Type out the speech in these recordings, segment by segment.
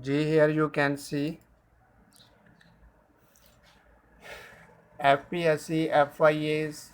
Here you can see FPSC FIA's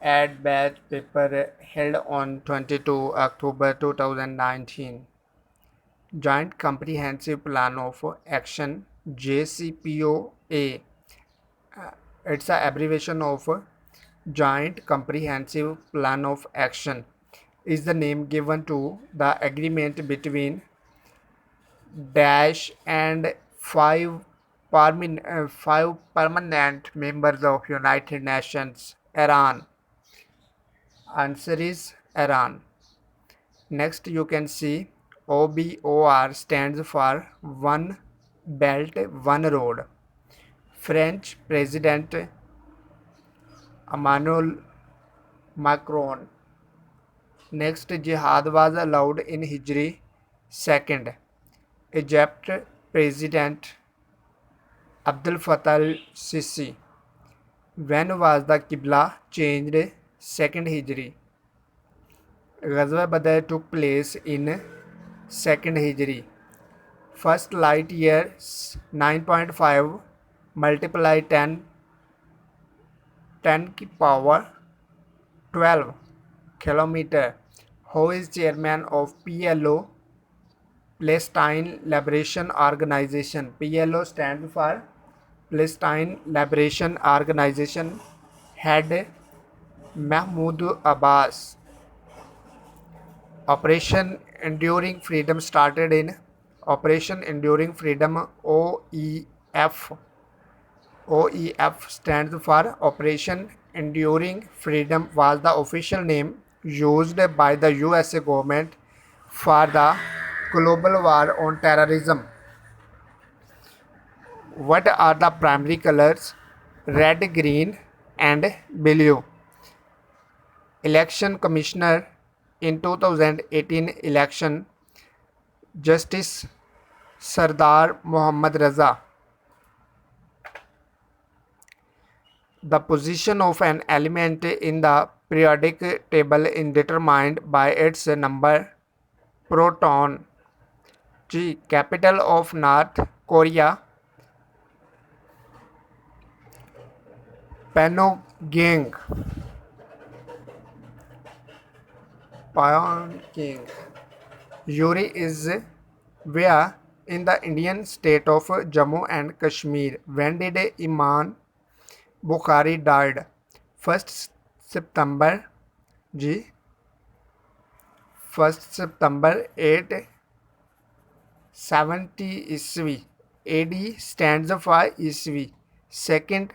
ad batch paper held on 22 October 2019. Joint Comprehensive Plan of Action JCPOA. It's an abbreviation of Joint Comprehensive Plan of Action is the name given to the agreement between Daesh and five permanent members of United Nations. Iran. Answer is Iran. Next you can see OBOR stands for One Belt One Road. French President Emmanuel Macron. Next, jihad was allowed in Hijri. Second, Egypt President Abdel Fattah al-Sisi. When was the Qibla changed? Second Hijri. Ghazwa Badr took place in second Hijri. First light year 9.5 multiply 10 की power 12 kilometer. Who is chairman of PLO, Palestine Liberation Organization? PLO stands for Palestine Liberation Organization. Head Mahmoud Abbas. Operation Enduring Freedom started in Operation Enduring Freedom OEF. OEF stands for Operation Enduring Freedom was the official name used by the USA government for the global war on terrorism. What are the primary colors? Red, green and blue. Election Commissioner in 2018 election, Justice Sardar Mohammad Raza. The position of an element in the periodic table is determined by its number proton. G. Capital of North Korea, Pyongyang. Pyongyang. Uri is where in the Indian state of Jammu and Kashmir. When did Imam Bukhari died? 1st September G. 1st September 870 Iswi. AD stands for Iswi. Second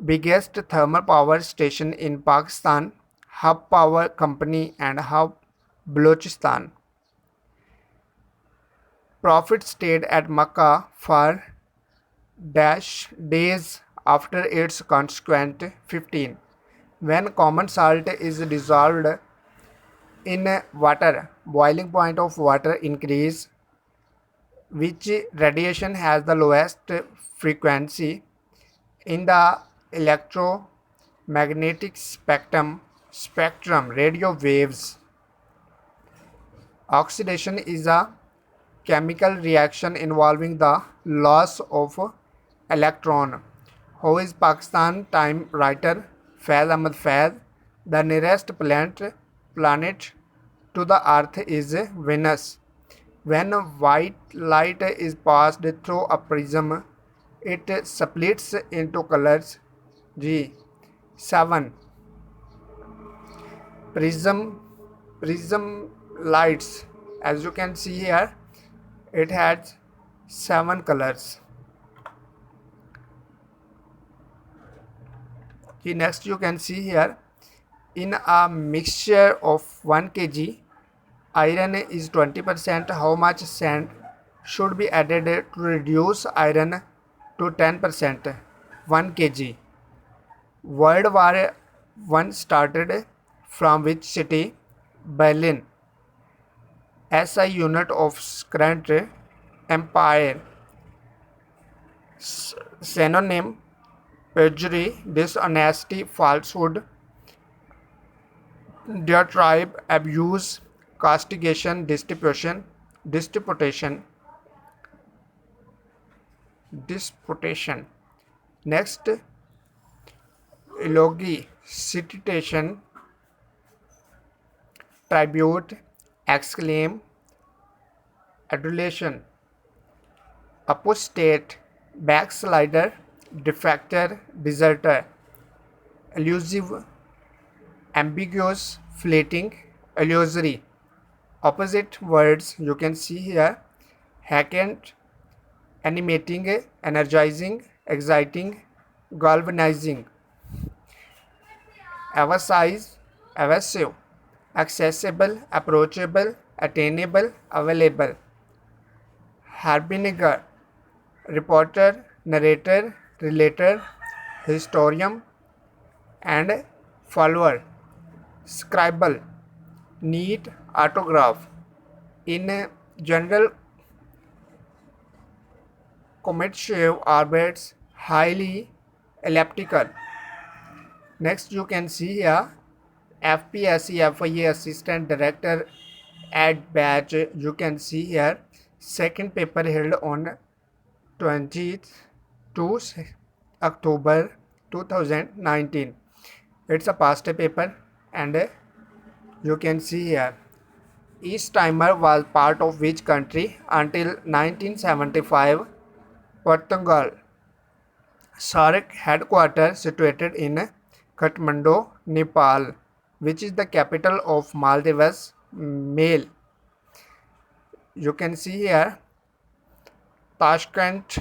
biggest thermal power station in Pakistan, Hub Power Company and Hub Balochistan. Prophet stayed at Makkah for days after its consequent 15. When common salt is dissolved in water, boiling point of water increase. Which radiation has the lowest frequency in the electromagnetic spectrum? Radio waves. Oxidation is a chemical reaction involving the loss of electron. Who is Pakistan time writer? Faiz Ahmad Faiz. The nearest planet to the earth is Venus. When white light is passed through a prism, it splits into colors. G. 7. Prism lights, as you can see here, it has 7 colors. Next you can see here, in a mixture of 1 kg iron is 20%, how much sand should be added to reduce iron to 10%? 1 kg. World War I started from which city? Berlin. SI unit of current empire. Synonym: perjury, dishonesty, falsehood, diatribe, abuse, castigation, disputation. disputation. Next, eulogy, citation, tribute, exclaim, adulation, apostate, backslider, defector, deserter, elusive, ambiguous, fleeting, illusory. Opposite words you can see here: hackant, animating, energizing, exciting, galvanizing, evasive, accessible, approachable, attainable, available, harbinger, reporter, narrator, relator, historian, and follower, scribble, neat, autograph. In general, commutative orbits, highly elliptical. Next, you can see here FPSC FIA Assistant Director at batch. You can see here second paper held on 20th to October 2019. It's a past paper, and you can see here East Timor was part of which country until 1975? Portugal. SAARC headquarters situated in Kathmandu, Nepal, which is the capital of Maldives. Mail. You can see here Tashkent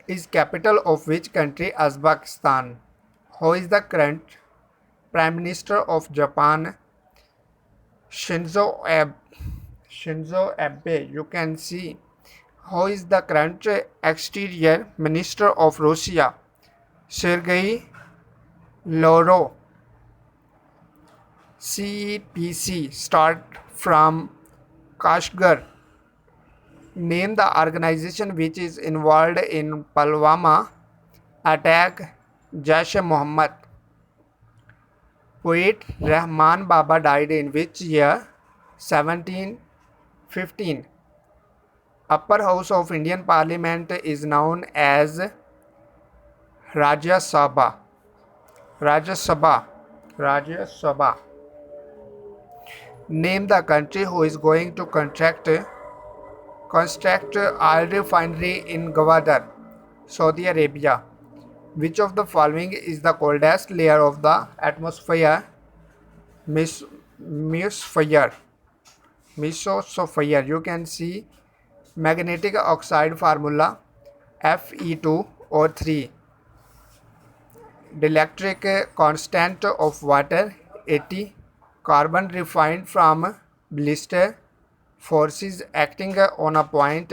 is capital of which country? Uzbekistan. Who is the current Prime Minister of Japan? Shinzo Abe. Shinzo Abe. You can see. Who is the current Exterior Minister of Russia? Sergei Lavrov. CPC start from Kashgar. Name the organization which is involved in Pulwama attack. Jaish-e-Mohammed. Poet Rahman Baba died in which year? 1715. Upper House of Indian Parliament is known as Rajya Sabha. Rajya Sabha. Rajya Sabha. Name the country who is going to construct oil refinery in Gwadar, Saudi Arabia. Which of the following is the coldest layer of the atmosphere? Mesosphere. Mesosphere. You can see magnetic oxide formula Fe2O3. Dielectric constant of water 80. Carbon refined from blister. Forces acting on a point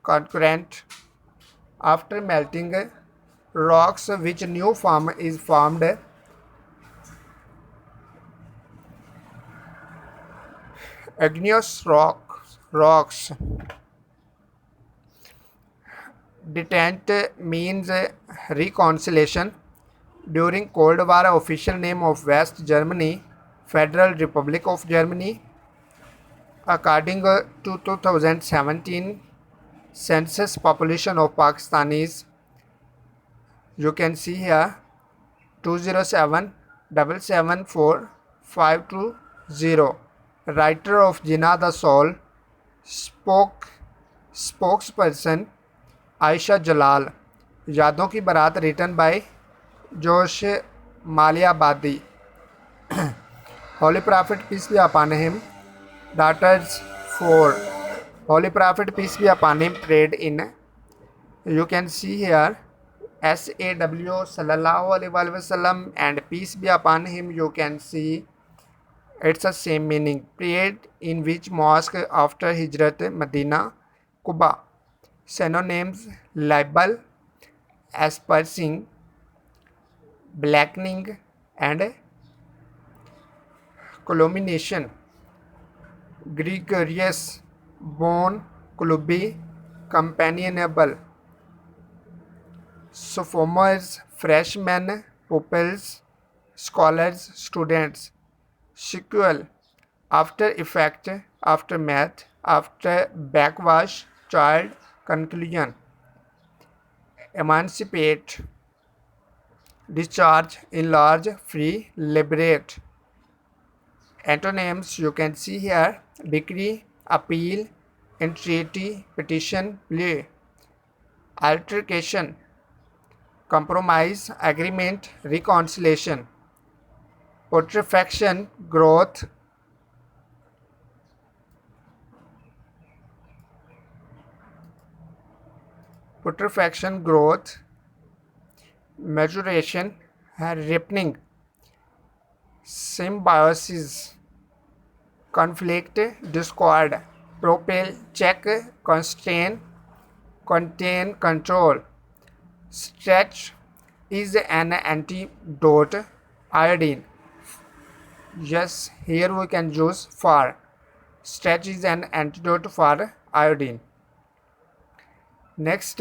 concurrent. After melting rocks, which new form is formed? Igneous rocks. Detente means reconciliation. During Cold War, official name of West Germany, Federal Republic of Germany. According to 2017 census population of Pakistanis, you can see here 207774520. Writer of Jinnah the Soul, spokesperson Aisha Jalal. यादों की बारात written by Josh Maliabadi. Holy Prophet, peace be upon him, daughters 4. Holy Prophet, peace be upon him, prayed in. You can see here SAW sallallahu alaihi wasallam and peace be upon him. You can see it's the same meaning. Prayed in which mosque after Hijrat Medina? Quba. Synonyms: libel, aspersing, blackening, and calumniation. Gregarious, born, clubby, companionable. Sophomores, freshmen, pupils, scholars, students. Sequel, after effect, aftermath, after backwash, child, conclusion. emancipate, discharge, enlarge, free, liberate. Antonyms you can see here: decree, appeal, entreaty, petition, plea. Altercation, compromise, agreement, reconciliation. Putrefaction, growth. Putrefaction, growth. Maturation, ripening. Symbiosis, conflict, discord. Propel, check, constrain, contain, control. Stretch is an antidote. Iodine. Yes, here we can use for. Stretch is an antidote for iodine. Next,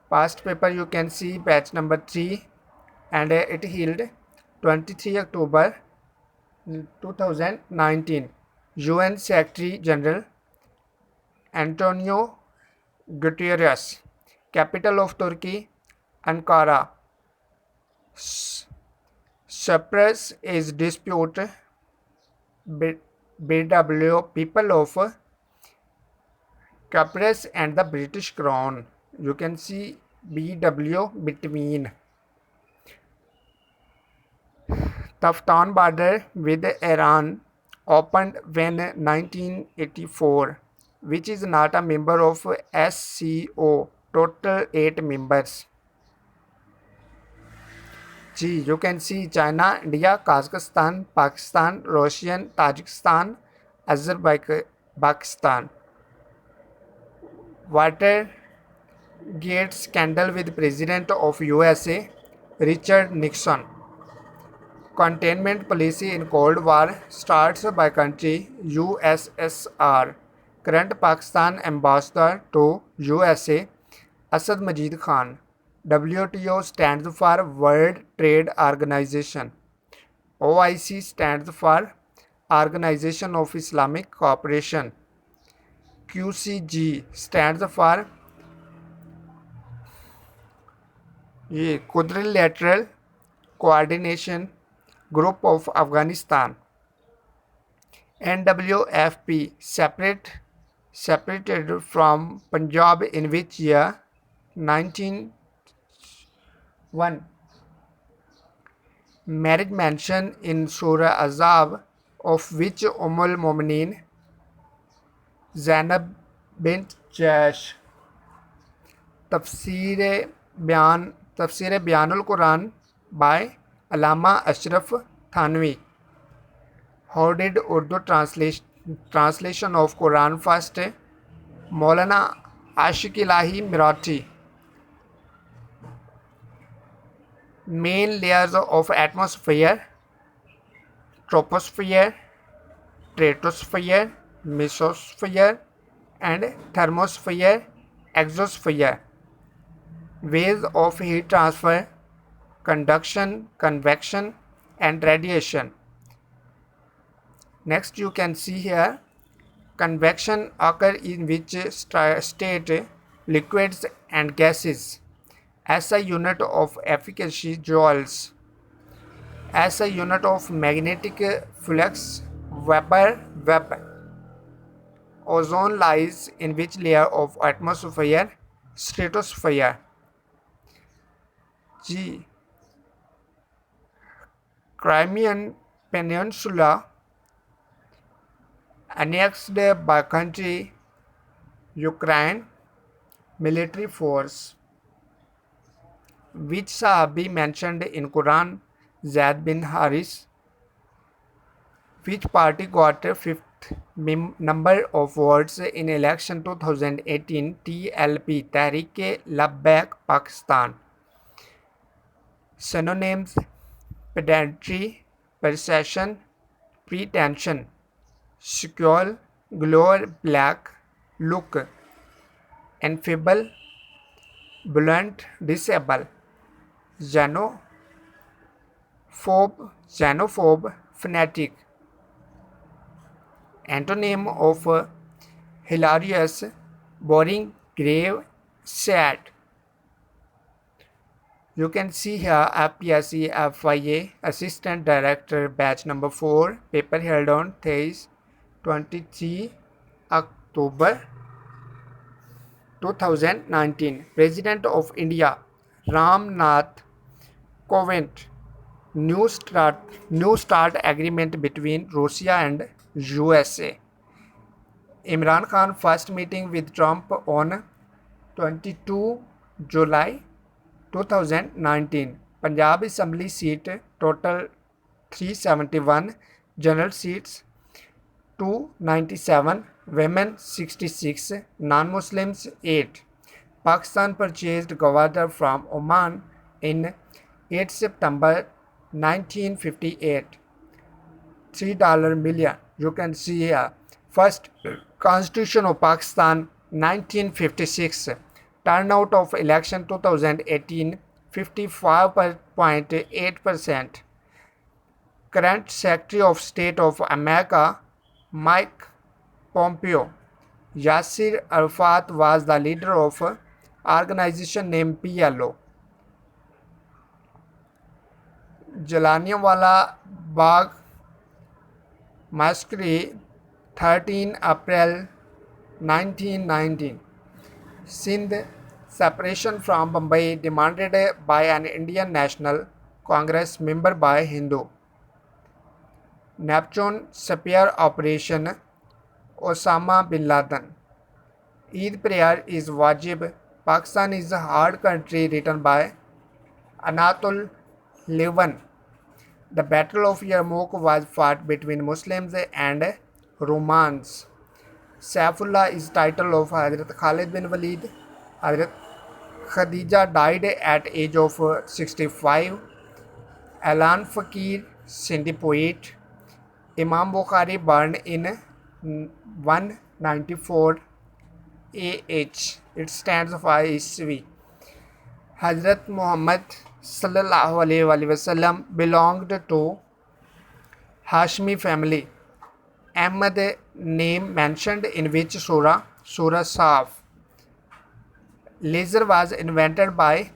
past paper you can see batch number 3, and it held 23 October 2019. UN Secretary General Antonio Guterres. Capital of Turkey, Ankara. Cyprus is dispute. BW, people of Cyprus and the British Crown. You can see BW, between. Taftan border with Iran opened when 1984, which is not a member of SCO. Total 8 members. G, you can see China, India, Kazakhstan, Pakistan, Russia, Tajikistan, Azerbaijan. Watergate scandal with President of USA Richard Nixon. Containment policy in Cold War starts by country USSR. Current Pakistan ambassador to USA Asad Majid Khan. WTO stands for World Trade Organization. OIC stands for Organization of Islamic Cooperation. QCG stands for Quadrilateral Coordination Group of Afghanistan. NWFP separated from Punjab in which year? 1901. Marriage mentioned in Surah Azab of which Ummul Mu'mineen? Zainab bint Jahsh. Tafsir Bayanul Quran by Allama Ashraf Thanvi. How did Urdu translation of Quran first? Maulana Ashiq Ilahi Mirathi. Main layers of atmosphere: troposphere, stratosphere, mesosphere, and thermosphere, exosphere. Ways of heat transfer: conduction, convection, and radiation. Next you can see here, convection occurs in which state? Liquids and gases. SI unit of efficacy, joules. SI unit of magnetic flux, Weber. Ozone lies in which layer of atmosphere? Stratosphere. G. Crimean Peninsula annexed by country Ukraine. Military force. Which Sahabi mentioned in Quran? Zaid bin Haris. Which party got fifth number of votes in election 2018? TLP, Tehreek-e-Labbaik Pakistan. Synonyms: pedantry, procession, pretension. Sequel, glow, black, look. Enfeeble, blunt, disable. Xenophobe, fanatic. Antonym of hilarious: boring, grave, sad. You can see here FPSC FIA Assistant Director Batch number 4, paper held on 23 October 2019. President of India Ram Nath Kovind. New start agreement between Russia and USA. Imran Khan first meeting with Trump on 22 July 2019. Punjab Assembly seat total 371, general seats 297, women 66, non-Muslims 8. Pakistan purchased Gwadar from Oman in 8 September 1958. $3 million. You can see here. First Constitution of Pakistan 1956. Turnout of election 2018 55.8%. Current Secretary of State of America Mike Pompeo. Yasser Arafat was the leader of organization named PLO. Jallianwala Bagh Massacre 13 April 1919. Sindh separation from Bombay demanded by an Indian National Congress member by Hindu. Neptune spear operation Osama bin Laden. Eid prayer is wajib. Pakistan is a hard country written by Anatol Levin. The Battle of Yarmouk was fought between Muslims and Romans. Saifullah is title of Hazrat Khalid bin Walid. Hazrat Khadija died at age of 65. Alan Fakir, Sindhi poet. Imam Bukhari burned in 194 AH. It stands for Isvi. Hazrat Muhammad sallallahu alaihi wasallam belonged to Hashmi family. Ahmad name mentioned in which surah? Surah Saf. Laser was invented by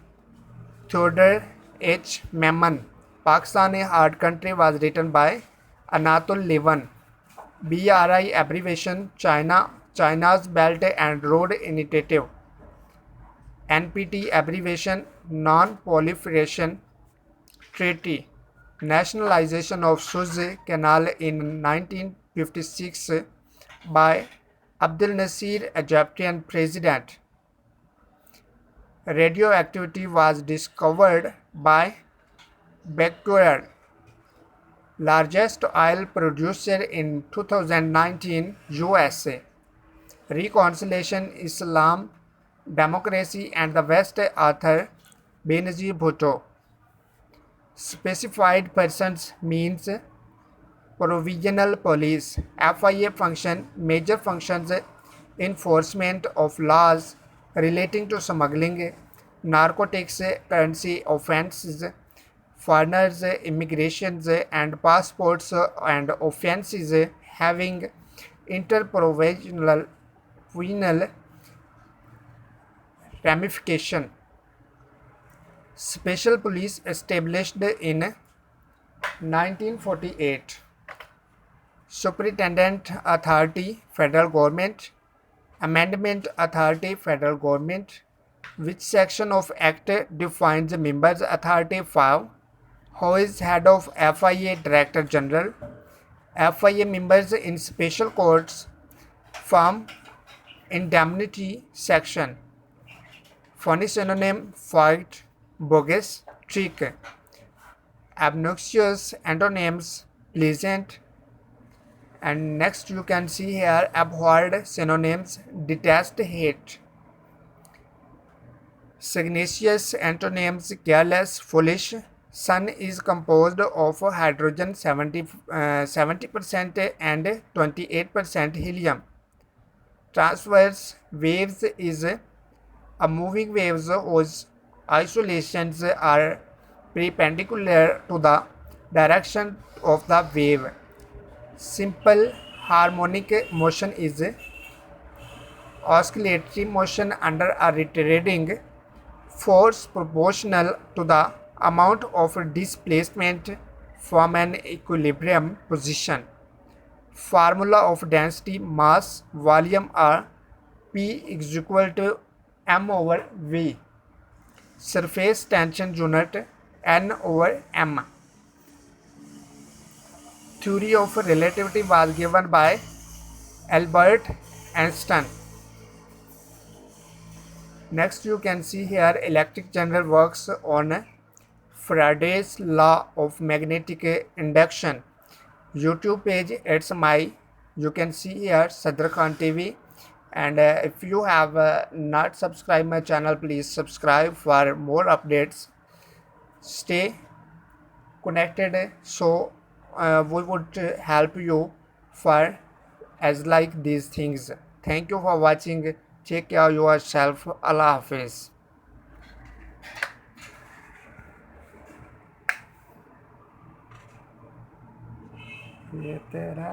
Theodore H. Memon. Pakistan, a hard country, was written by Anatol Levin. BRI abbreviation China's Belt and Road Initiative. NPT abbreviation Non-Proliferation Treaty. Nationalization of Suez Canal in 1956 by Abdel Nasser, Egyptian president. Radioactivity was discovered by Becquerel. Largest oil producer in 2019, USA. Reconciliation, Islam, Democracy and the West, author Benazir Bhutto. Specified persons means provisional police. FIA function, major functions, enforcement of laws relating to smuggling, narcotics, currency offences, foreigners, immigrations and passports, and offences having interprovincial ramification. Special police established in 1948. Superintendent Authority, Federal Government. Amendment Authority, Federal Government. Which section of Act defines Members Authority 5? Who is head of FIA? Director General. FIA members in special courts from indemnity section. Funny synonym: fight, bogus, trick. Obnoxious antonyms: pleasant. And next you can see here abhorred synonyms: detest, hate. Sagacious antonyms: careless, foolish. Sun is composed of hydrogen 70% and 28% helium. Transverse waves is a moving waves whose isolations are perpendicular to the direction of the wave. Simple harmonic motion is oscillatory motion under a retarding force proportional to the amount of displacement from an equilibrium position. Formula of density, mass, volume are P is equal to m over v. Surface tension unit N over m. Theory of relativity was given by Albert Einstein. Next you can see here electric general works on Faraday's law of magnetic induction. YouTube page, it's my, you can see here Sadr Khan TV. And if you have not subscribed my channel, please subscribe for more updates. Stay connected, so we would help you for as like these things. Thank you for watching. Take care of yourself. Allah Hafiz. ये तेरा